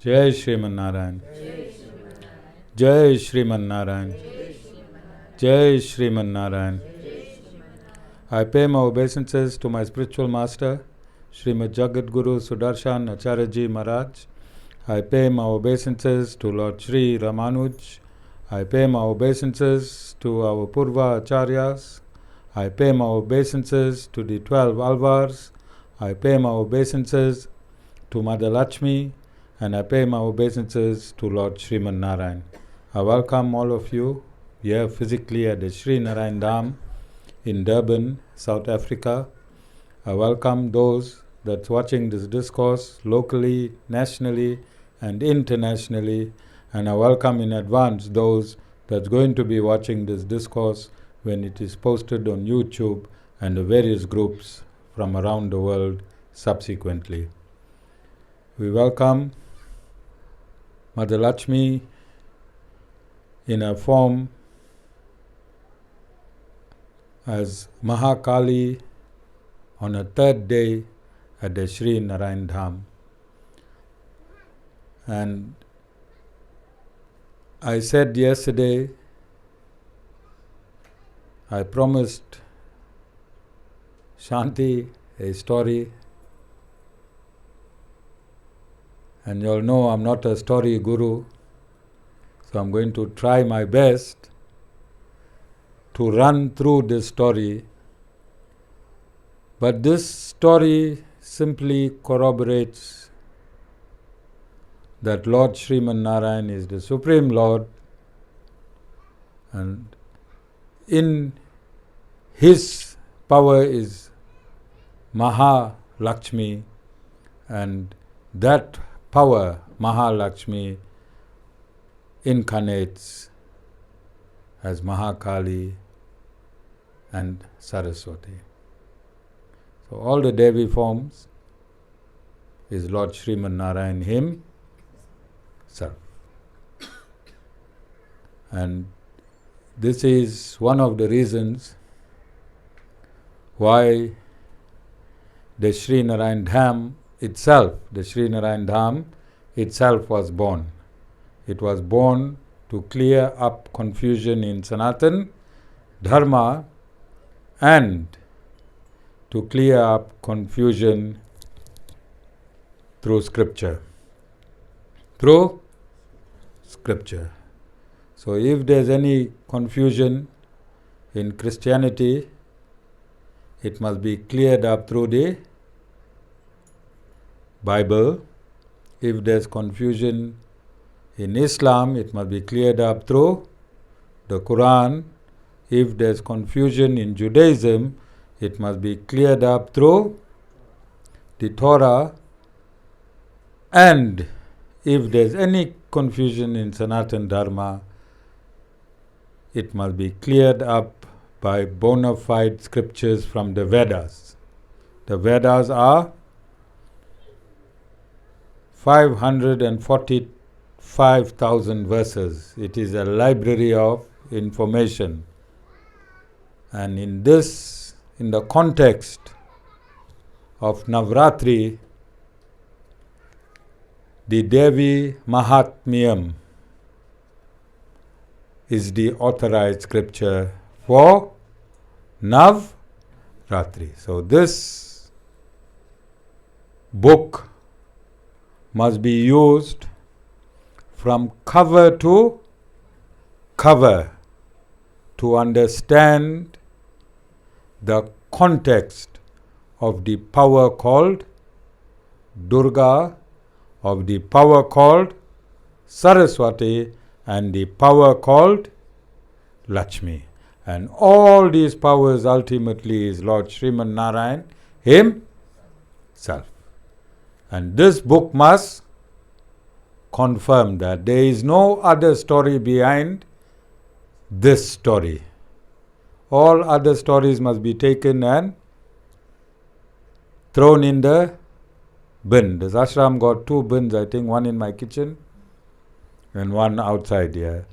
Jai Sriman Narayan. Jai Sriman Narayan. Jai Sriman Narayan. I pay my obeisances to my spiritual master, Srimad Jagat Guru Sudarshan Acharya Maharaj. I pay my obeisances to Lord Sri Ramanuj. I pay my obeisances to our Purva Acharyas. I pay my obeisances to the 12 Alvars. I pay my obeisances to Mother Lakshmi. And I pay my obeisances to Lord Sriman Narayan. I welcome all of you here physically at the Sri Narayan Dham in Durban, South Africa. I welcome those that's watching this discourse locally, nationally, and internationally. And I welcome in advance those that's going to be watching this discourse when it is posted on YouTube and the various groups from around the world subsequently. We welcome Mother Lakshmi in her form as Maha Kali on a third day at the Sri Narayan Dham. And I said yesterday, I promised Shanti a story, and you all know I'm not a story guru, so I'm going to try my best to run through this story. But this story simply corroborates that Lord Sriman Narayan is the Supreme Lord, and in His power is Maha Lakshmi, and that power, Maha Lakshmi, incarnates as Maha Kali and Saraswathi. So all the Devi forms is Lord Sriman Narayan Himself. And this is one of the reasons why the Sri Narayan Dham itself, the Sri Narayan Dham itself was born. It was born to clear up confusion in Sanatan Dharma and to clear up confusion through scripture. Through scripture. So if there's any confusion in Christianity, it must be cleared up through the Bible. If there's confusion in Islam, it must be cleared up through the Quran. If there's confusion in Judaism, it must be cleared up through the Torah. And if there's any confusion in Sanatan Dharma, it must be cleared up by bona fide scriptures from the Vedas. The Vedas are 545,000 verses. It is a library of information. And in the context of Navratri, the Devi Mahatmyam is the authorized scripture for Navratri. So this book must be used from cover to cover to understand the context of the power called Durga, of the power called Saraswati, and the power called Lakshmi. And all these powers ultimately is Lord Sriman Narayan Himself. And this book must confirm that there is no other story behind this story. All other stories must be taken and thrown in the bin. This ashram got 2 bins, I think, one in my kitchen and one outside here.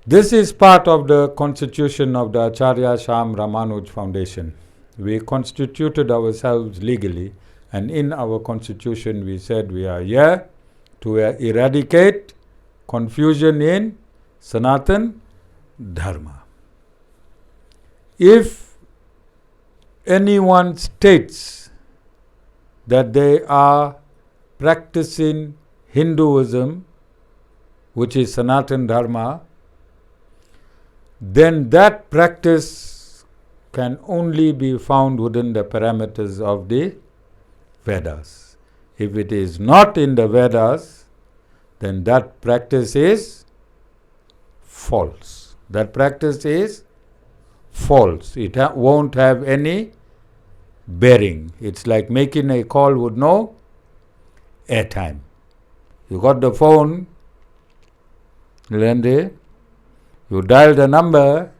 This is part of the constitution of the Acharya Sham Ramanuj Foundation. We constituted ourselves legally And in our constitution we said we are here to eradicate confusion in Sanatan Dharma. If anyone states that they are practicing Hinduism, which is Sanatan Dharma, then that practice can only be found within the parameters of the Vedas. If it is not in the Vedas, then that practice is false. That practice is false. It won't have any bearing. It's like making a call with no airtime. You got the phone, Lendi, you dial the number,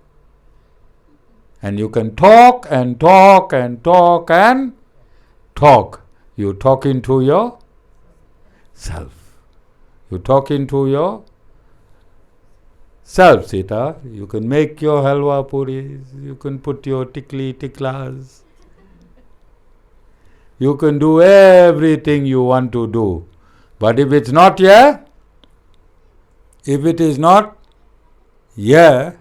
and you can talk and talk and talk and talk. You're talking to yourself. You're talking to yourself, Sita. You can make your halwa puris. You can put your tiklas. You can do everything you want to do. But if it's not here, if it is not here,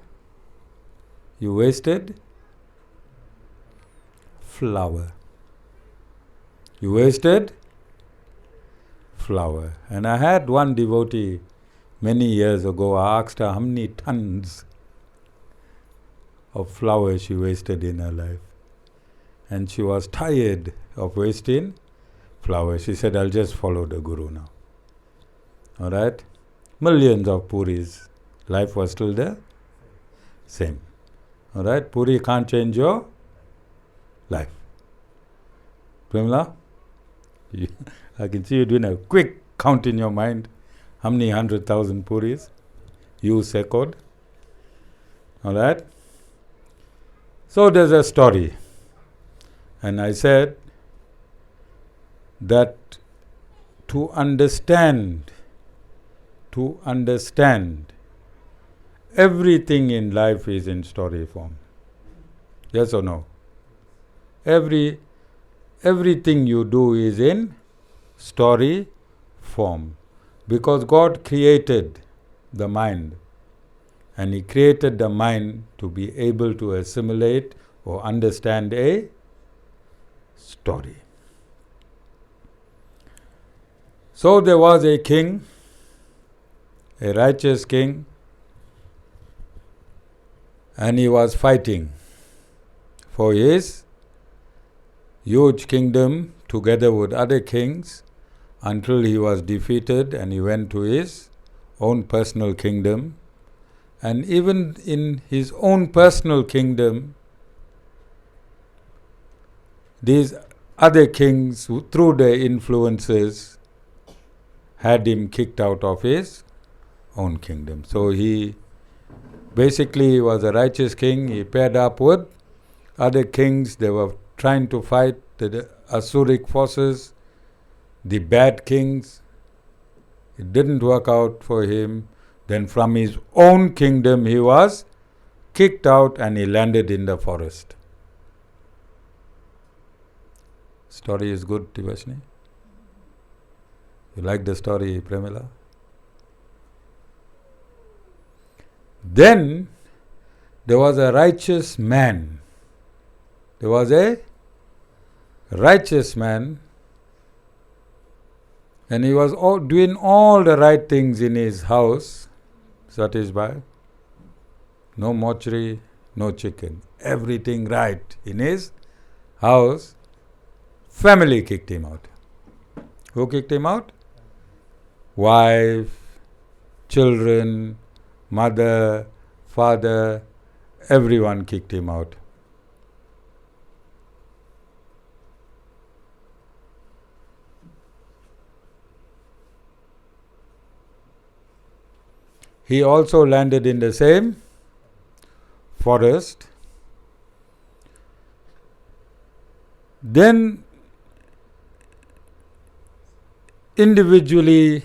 you wasted flour. You wasted flour. And I had one devotee many years ago. I asked her how many tons of flour she wasted in her life. And she was tired of wasting flour. She said, I'll just follow the Guru now. Alright? Millions of puris. Life was still the same. Alright? Puri can't change your life. Primla? I can see you doing a quick count in your mind. How many 100,000 puris you second? Alright? So there's a story. And I said that to understand everything in life is in story form. Yes or no? Everything you do is in story form. Because God created the mind. And He created the mind to be able to assimilate or understand a story. So there was a king, a righteous king, and he was fighting for his huge kingdom together with other kings until he was defeated and he went to his own personal kingdom. And even in his own personal kingdom, these other kings, through their influences, had him kicked out of his own kingdom. So he basically was a righteous king. He paired up with other kings. They were trying to fight the Asuric forces, the bad kings. It didn't work out for him. Then from his own kingdom he was kicked out and he landed in the forest. Story is good, Tivashni? You like the story, Premila? Then there was a righteous man. There was a righteous man, and he was doing all the right things in his house. Satisfied? No mortuary, no chicken. Everything right in his house. Family kicked him out. Who kicked him out? Wife, children, mother, father, everyone kicked him out. He also landed in the same forest. Then individually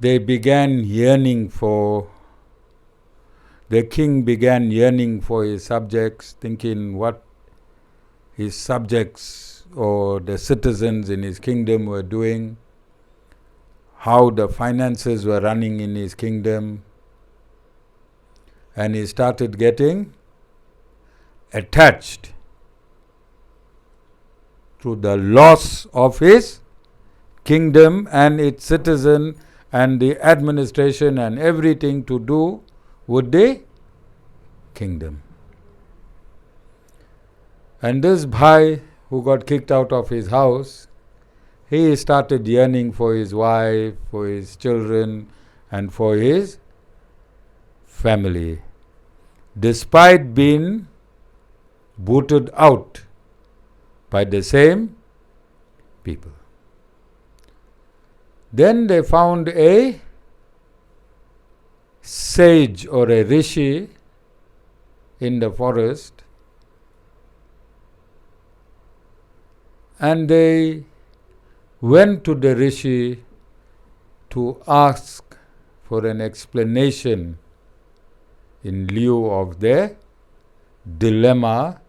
they began yearning for, the king began yearning for his subjects, thinking what his subjects or the citizens in his kingdom were doing, how the finances were running in his kingdom, and he started getting attached to the loss of his kingdom and its citizen and the administration and everything to do with the kingdom. And this bhai who got kicked out of his house, he started yearning for his wife, for his children, and for his family, despite being booted out by the same people. Then they found a sage or a rishi in the forest, and they went to the rishi to ask for an explanation in lieu of their dilemma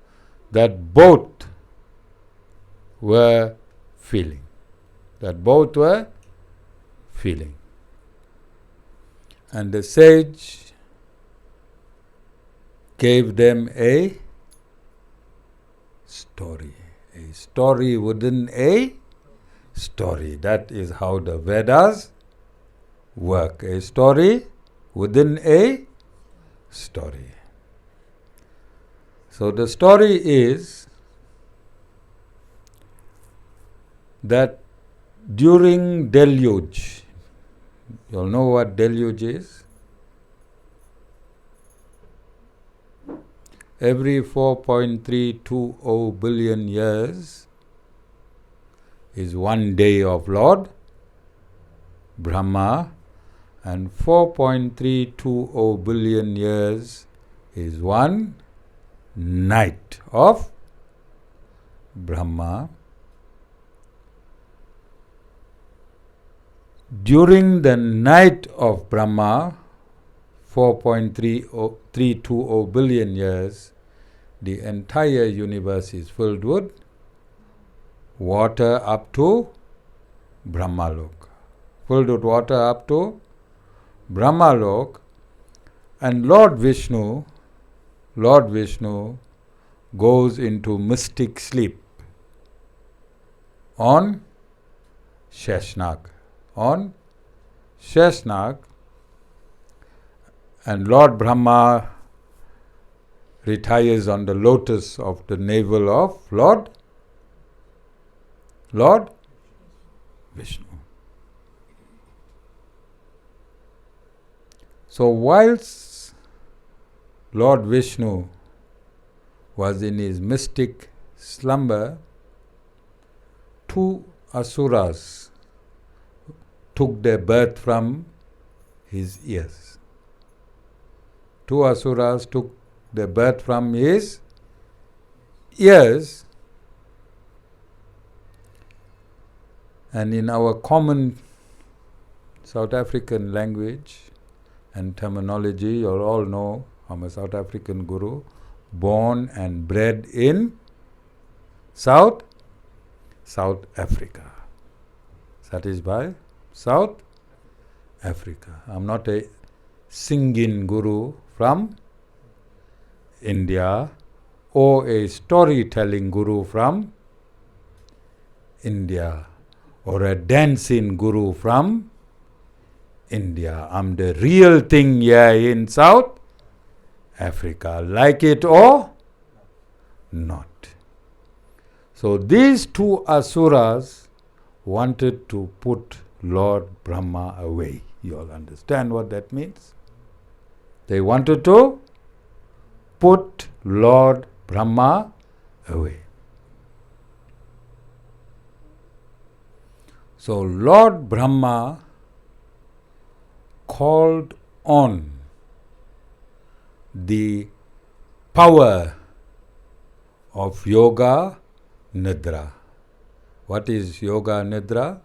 that both were feeling. And the sage gave them a story within a story. That is how the Vedas work. A story within a story. So the story is that during deluge, you all know what deluge is? Every 4.320 billion years is one day of Lord Brahma, and 4.320 billion years is one night of Brahma. During the night of Brahma, 4.320 billion years, the entire universe is filled with water up to Brahmalok. Filled with water up to Brahmalok, and Lord Vishnu goes into mystic sleep on Sheshnag. And Lord Brahma retires on the lotus of the navel of Lord Vishnu. So whilst Lord Vishnu was in his mystic slumber, two asuras took their birth from his ears. Two asuras took their birth from his ears, and in our common South African language and terminology, you all know I'm a South African guru, born and bred in South Africa. That is by South Africa. I'm not a singing guru from India or a storytelling guru from India or a dancing guru from India. I'm the real thing here in South Africa, like it or not. So these two asuras wanted to put Lord Brahma away. You all understand what that means? They wanted to put Lord Brahma away. So Lord Brahma called on the power of Yoga Nidra. What is Yoga Nidra?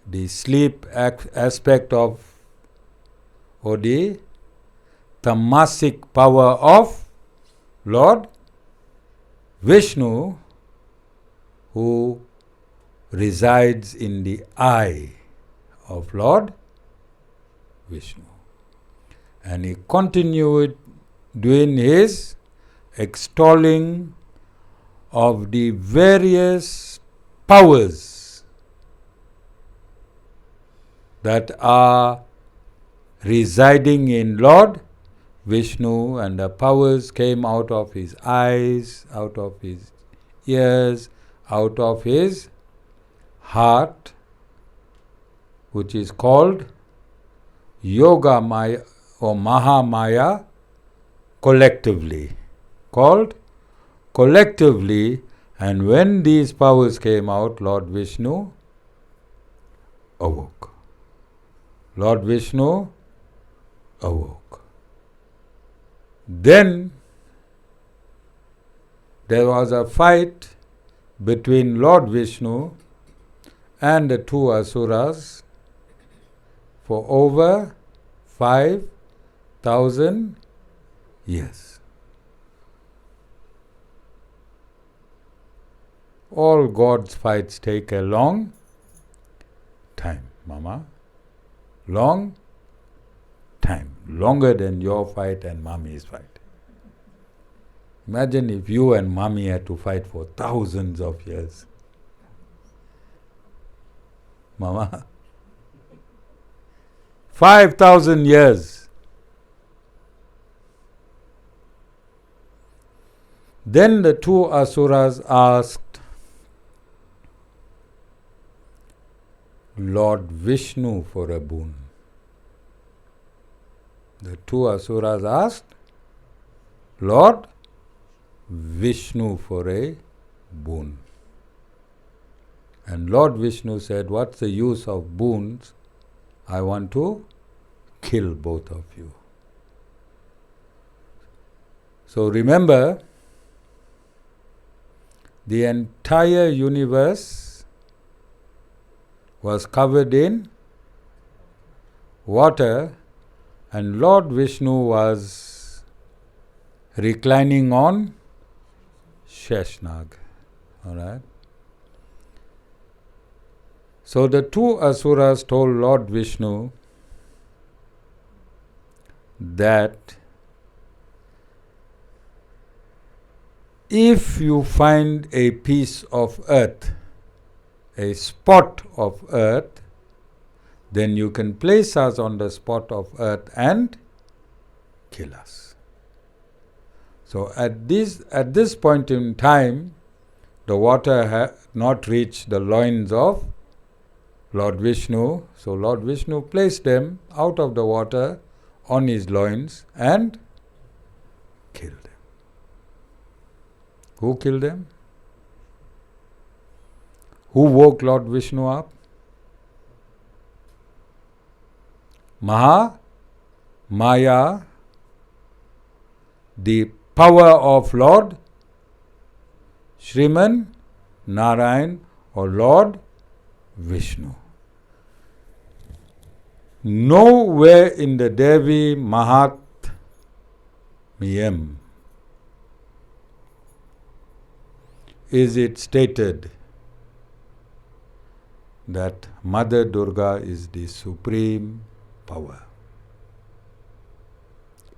The sleep aspect of, or the tamasic power of Lord Vishnu, who resides in the eye of Lord Vishnu. And he continued doing his extolling of the various powers that are residing in Lord Vishnu, and the powers came out of his eyes, out of his ears, out of his heart, which is called Yoga Maya or Maha Maya collectively. Called collectively, and when these powers came out, Lord Vishnu awoke. Lord Vishnu awoke. Then there was a fight between Lord Vishnu and the two asuras for over 5,000 years. All God's fights take a long time, Mama. Long time. Longer than your fight and Mommy's fight. Imagine if you and Mommy had to fight for thousands of years. Mama. 5,000 years. Then the two asuras asked Lord Vishnu for a boon. The two asuras asked Lord Vishnu for a boon. And Lord Vishnu said, what's the use of boons? I want to kill both of you. So remember, the entire universe was covered in water, and Lord Vishnu was reclining on Sheshnag. Alright? So the two asuras told Lord Vishnu that if you find a piece of earth, a spot of earth, then you can place us on the spot of earth and kill us. So at this point in time, the water had not reached the loins of Lord Vishnu, so Lord Vishnu placed them out of the water on his loins and killed them. Who killed them? Who woke Lord Vishnu up? Maha Maya, the power of Lord Sriman Narayan or Lord Vishnu. Nowhere in the Devi Mahatmyam is it stated that Mother Durga is the supreme power.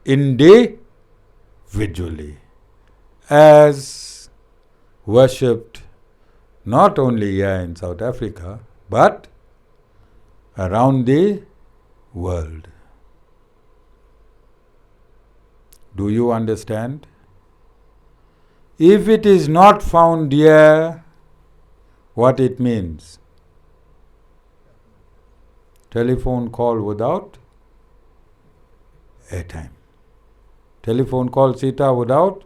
Individually, as worshipped not only here in South Africa, but around the world. Do you understand? If it is not found here, what it means? Telephone call without airtime. Telephone call Sita without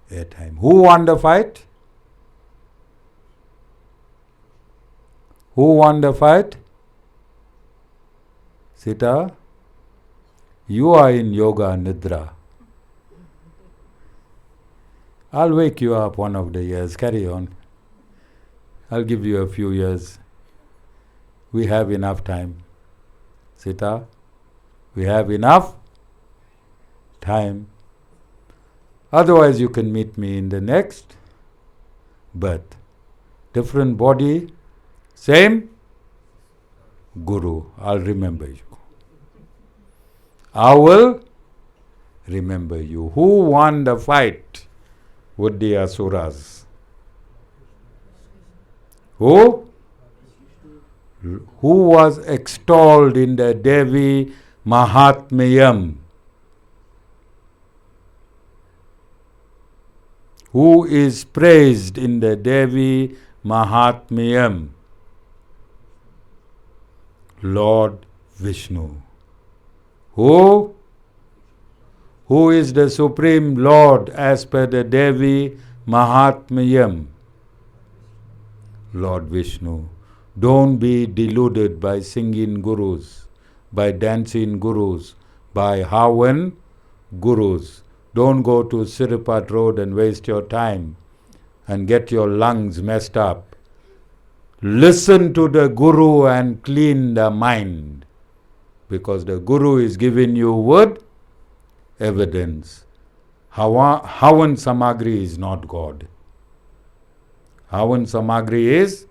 airtime. Who won the fight? Who won the fight? Sita, you are in yoga nidra. I'll wake you up one of the years. Carry on. I'll give you a few years. We have enough time. Sita, we have enough time. Otherwise you can meet me in the next birth. Different body, same Guru. I'll remember you. I will remember you. Who won the fight with the Asuras? Who? Who was extolled in the Devi Mahatmyam? Who is praised in the Devi Mahatmyam? Lord Vishnu. Who? Who is the Supreme Lord as per the Devi Mahatmyam? Lord Vishnu. Don't be deluded by singing gurus, by dancing gurus, by hawan gurus. Don't go to Siripat Road and waste your time and get your lungs messed up. Listen to the Guru and clean the mind, because the Guru is giving you with evidence. Hawan Samagri is not God. Hawan Samagri is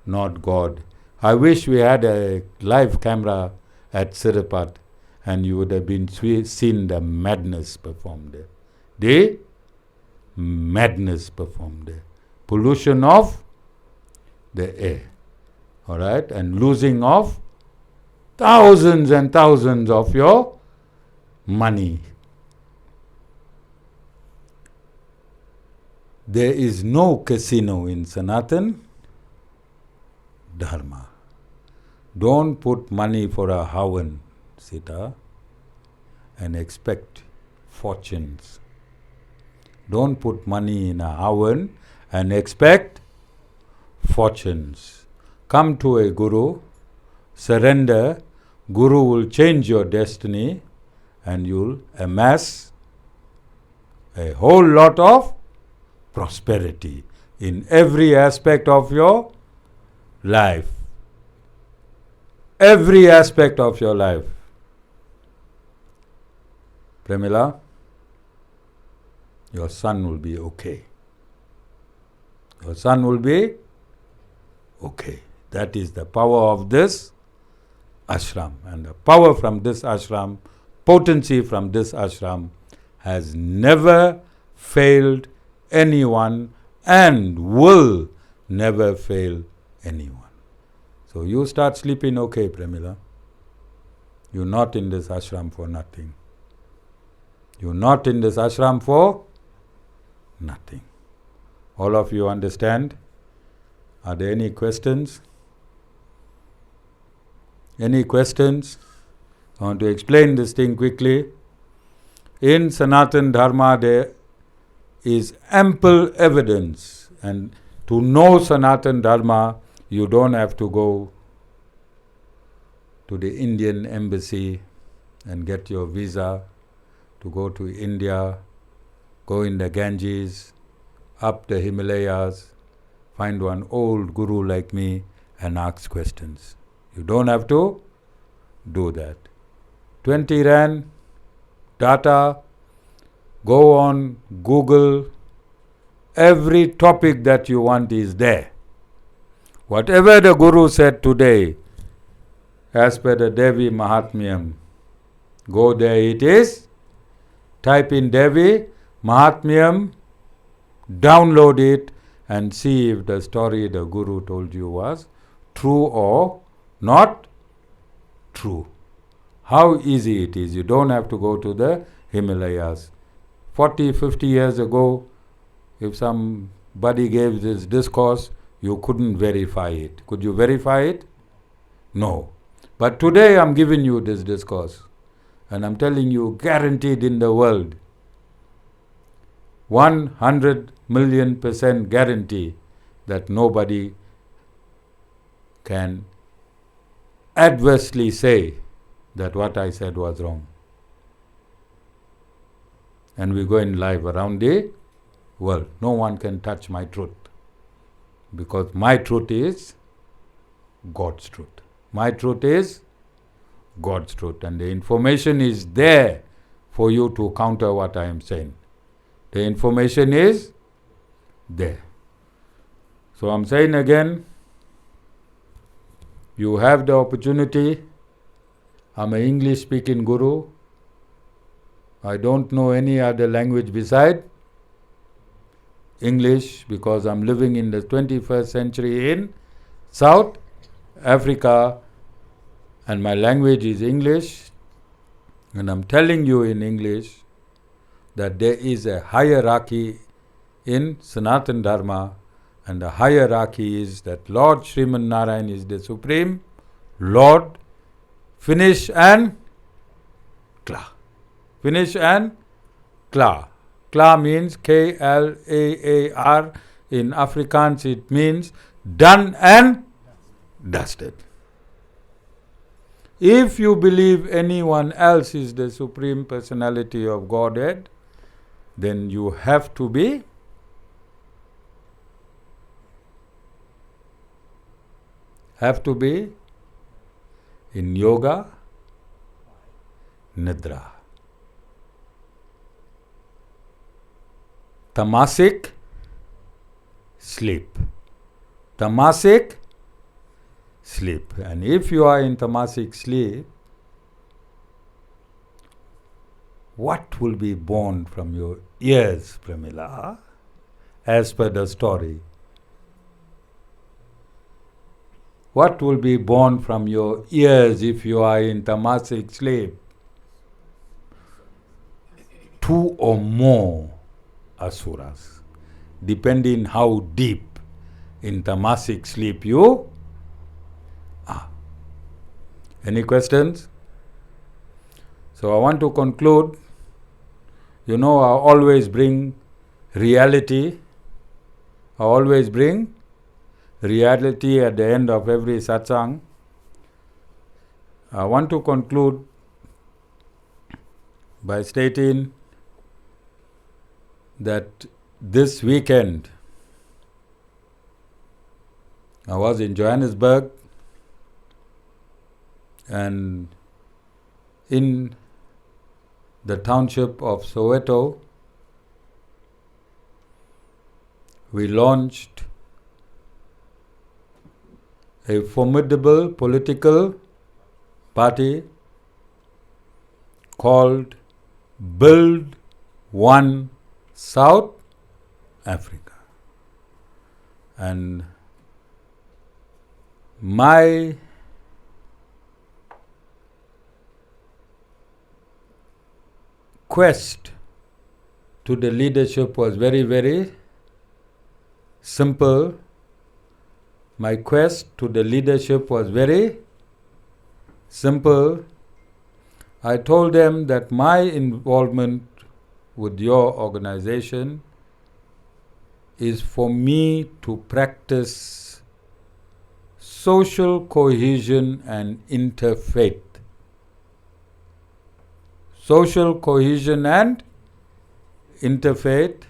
not God. I wish we had a live camera at Siripat and you would have been seen the madness performed there. The madness performed there. Pollution of the air. Alright? And losing of thousands and thousands of your money. There is no casino in Sanatan Dharma. Don't put money for a hawan, Sita, and expect fortunes. Don't put money in a hawan and expect fortunes. Come to a Guru, surrender, Guru will change your destiny and you'll amass a whole lot of prosperity in every aspect of your life. Every aspect of your life. Premila, your son will be okay. Your son will be okay. That is the power of this ashram. And the power from this ashram, potency from this ashram has never failed anyone and will never fail anyone. So you start sleeping okay, Premila. You're not in this ashram for nothing. You're not in this ashram for nothing. All of you understand? Are there any questions? Any questions? I want to explain this thing quickly. In Sanatan Dharma there is ample evidence, and to know Sanatan Dharma you don't have to go to the Indian embassy and get your visa to go to India, go in the Ganges, up the Himalayas, find one old guru like me and ask questions. You don't have to do that. 20 Rand, data, go on Google, every topic that you want is there. Whatever the Guru said today, as per the Devi Mahatmyam, go there it is, type in Devi Mahatmyam, download it and see if the story the Guru told you was true or not true. How easy it is. You don't have to go to the Himalayas. 40, 50 years ago, if somebody gave this discourse, you couldn't verify it. Could you verify it? No. But today I'm giving you this discourse. And I'm telling you, guaranteed in the world, 100 million% guarantee that nobody can adversely say that what I said was wrong. And we're going live around the world. No one can touch my truth, because my truth is God's truth. My truth is God's truth, and the information is there for you to counter what I am saying. The information is there. So I'm saying again, you have the opportunity. I'm an English speaking guru. I don't know any other language beside English because I'm living in the 21st century in South Africa and my language is English, and I'm telling you in English that there is a hierarchy in Sanatan Dharma, and the hierarchy is that Lord Sriman Narayan is the Supreme Lord. Finish and Kla. Finish and Kla. Kla means K-L-A-A-R. In Afrikaans it means done and dusted. If you believe anyone else is the Supreme Personality of Godhead, then you have to be in yoga, nidra. Tamasic, sleep. Tamasic, sleep. And if you are in tamasic sleep, what will be born from your ears, Pramila, as per the story? What will be born from your ears if you are in tamasic sleep? 2 or more asuras, depending how deep in tamasic sleep you are. Any questions? So I want to conclude. You know, I always bring reality. I always bring reality at the end of every satsang. I want to conclude by stating that this weekend I was in Johannesburg, and in the township of Soweto we launched a formidable political party called Build One South Africa. And my quest to the leadership was very, very simple. My quest to the leadership was very simple. I told them that my involvement with your organization is for me to practice social cohesion and interfaith. Social cohesion and interfaith.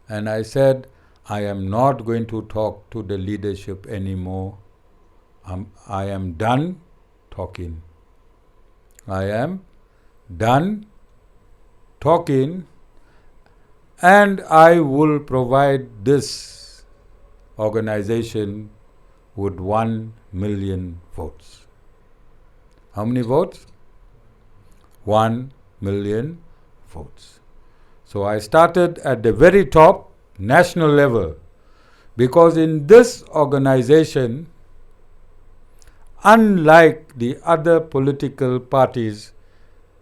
And I said, I am not going to talk to the leadership anymore. I am done talking. I am done talking, and I will provide this organization with 1 million votes. How many votes? 1 million votes. So I started at the very top, national level, because in this organization, unlike the other political parties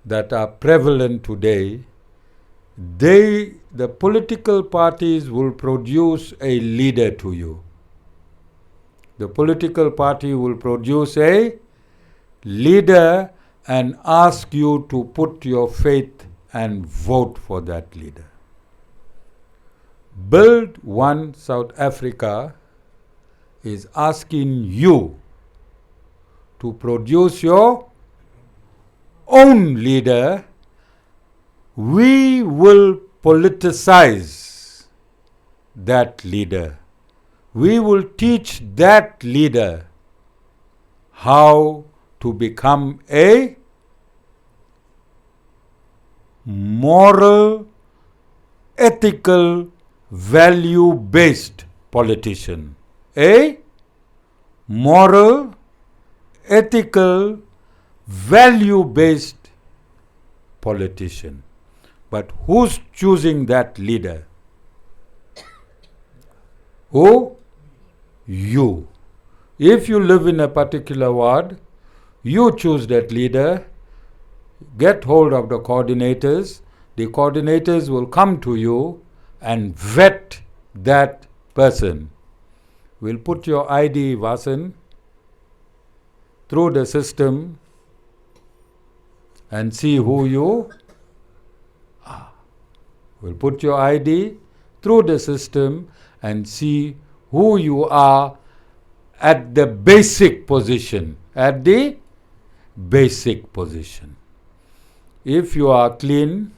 that are prevalent today, the political parties will produce a leader to you. The political party will produce a leader and ask you to put your faith and vote for that leader. Build One South Africa is asking you to produce your own leader. We will politicize that leader. We will teach that leader how to become a moral ethical, value-based politician. A moral, ethical, value-based politician. But who's choosing that leader? Who? You. If you live in a particular ward, you choose that leader, get hold of the coordinators. The coordinators will come to you and vet that person. We'll put your ID, Vasan, through the system and see who you are. We'll put your ID through the system and see who you are at the basic position. At the basic position. If you are clean,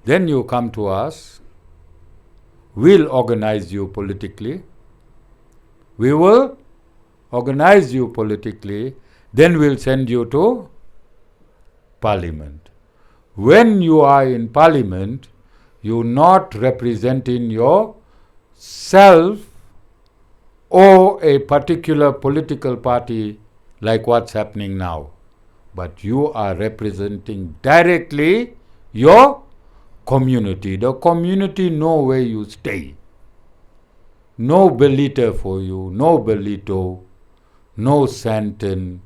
then you come to us. We'll organize you politically. We will organize you politically. Then we'll send you to Parliament. When you are in Parliament, you're not representing yourself or a particular political party like what's happening now. But you are representing directly your community. The community know where you stay. No Belita for you, no Belito, no Santan.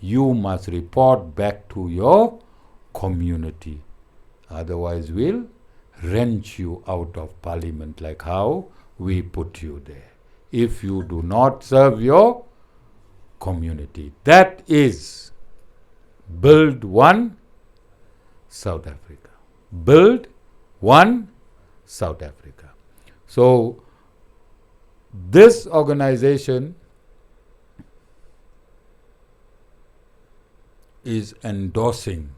You must report back to your community. Otherwise we'll wrench you out of Parliament like how we put you there. If you do not serve your community. That is Build One South Africa. Build One South Africa. So, this organization is endorsing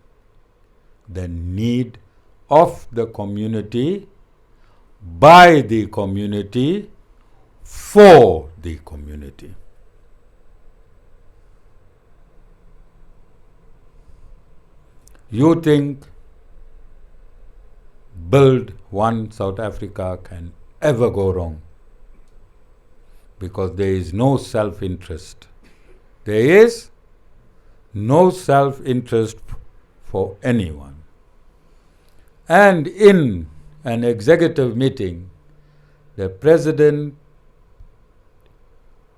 the need of the community, by the community, for the community. You think Build One South Africa can ever go wrong? Because there is no self-interest. There is no self-interest for anyone. And in an executive meeting, the President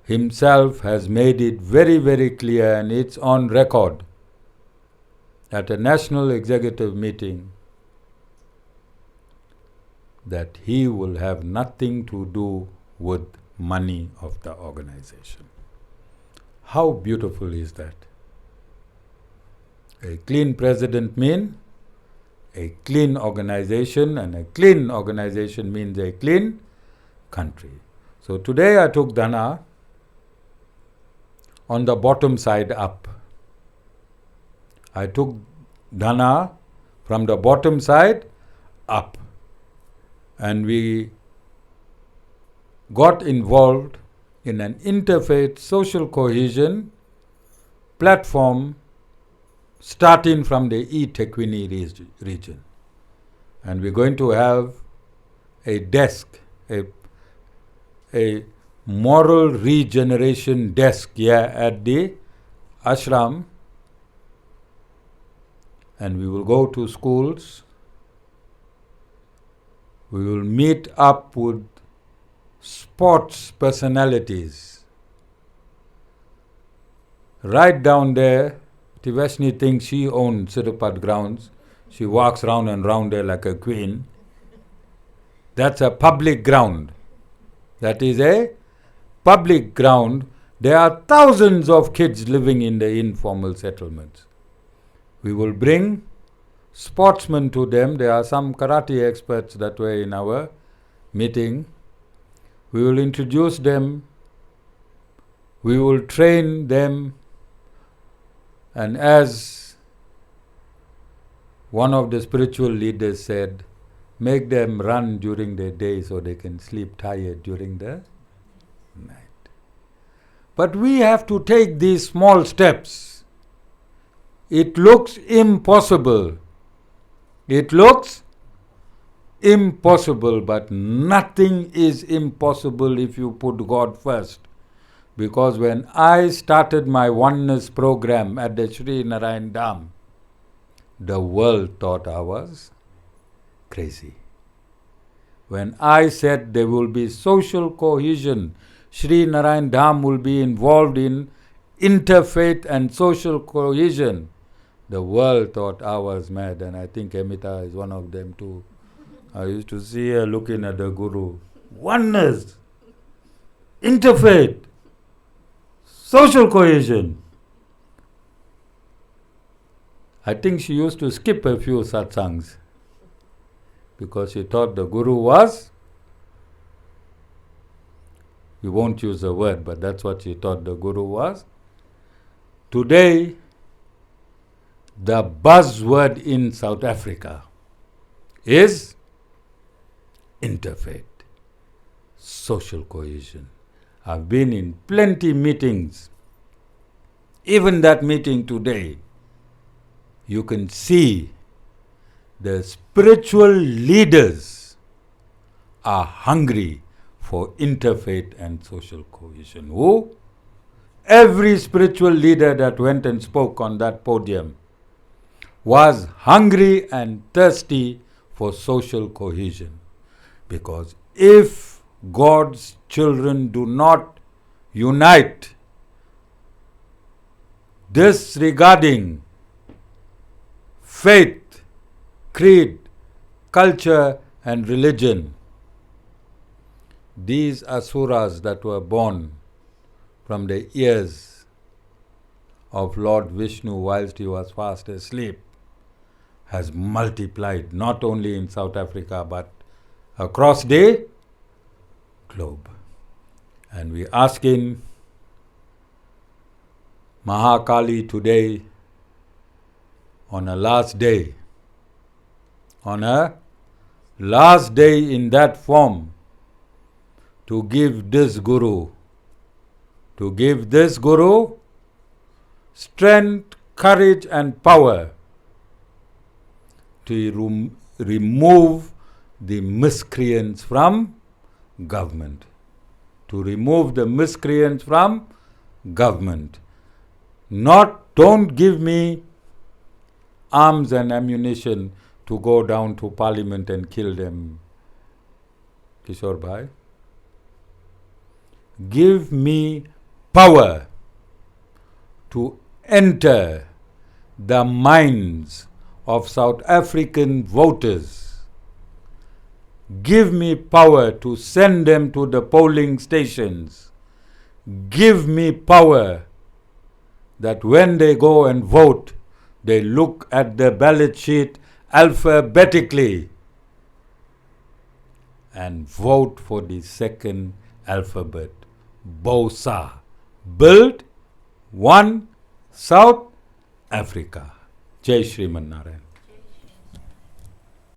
himself has made it very, very clear, and it's on record at a national executive meeting, that he will have nothing to do with money of the organization. How beautiful is that? A clean president means a clean organization, and a clean organization means a clean country. So today I took Dana on the bottom side up. I took Dana from the bottom side up. And we got involved in an interfaith social cohesion platform starting from the eThekwini region. And we're going to have a desk, a moral regeneration desk here at the ashram, and we will go to schools. We will meet up with sports personalities. Right down there, Tivashni thinks she owns Sirupat grounds. She walks round and round there like a queen. That's a public ground. That is a public ground. There are thousands of kids living in the informal settlements. We will bring sportsmen to them. There are some karate experts that were in our meeting. We will introduce them. We will train them. And as one of the spiritual leaders said, make them run during the day so they can sleep tired during the night. But we have to take these small steps. It looks impossible. It looks impossible, but nothing is impossible if you put God first. Because when I started my oneness program at the Sri Narayan Dham, the world thought I was crazy. When I said there will be social cohesion, Sri Narayan Dham will be involved in interfaith and social cohesion, the world thought I was mad, and I think Amita is one of them too. I used to see her looking at the Guru. Oneness, interfaith, social cohesion. I think she used to skip a few satsangs because she thought the Guru was, we won't use the word, but that's what she thought the Guru was. Today, the buzzword in South Africa is interfaith, social cohesion. I've been in plenty meetings. Even that meeting today, you can see the spiritual leaders are hungry for interfaith and social cohesion. Who? Every spiritual leader that went and spoke on that podium was hungry and thirsty for social cohesion. Because if God's children do not unite disregarding faith, creed, culture and religion, these asuras that were born from the ears of Lord Vishnu whilst he was fast asleep has multiplied not only in South Africa but across the globe. And we asking Maha Kali today on a last day in that form to give this Guru strength, courage and power to remove the miscreants from government. To remove the miscreants from government. Don't give me arms and ammunition to go down to Parliament and kill them, Kishore Bhai. Give me power to enter the minds of South African voters. Give me power to send them to the polling stations. Give me power that when they go and vote, they look at the ballot sheet alphabetically and vote for the second alphabet, BOSA. Build One South Africa. Jai Sriman Narayan.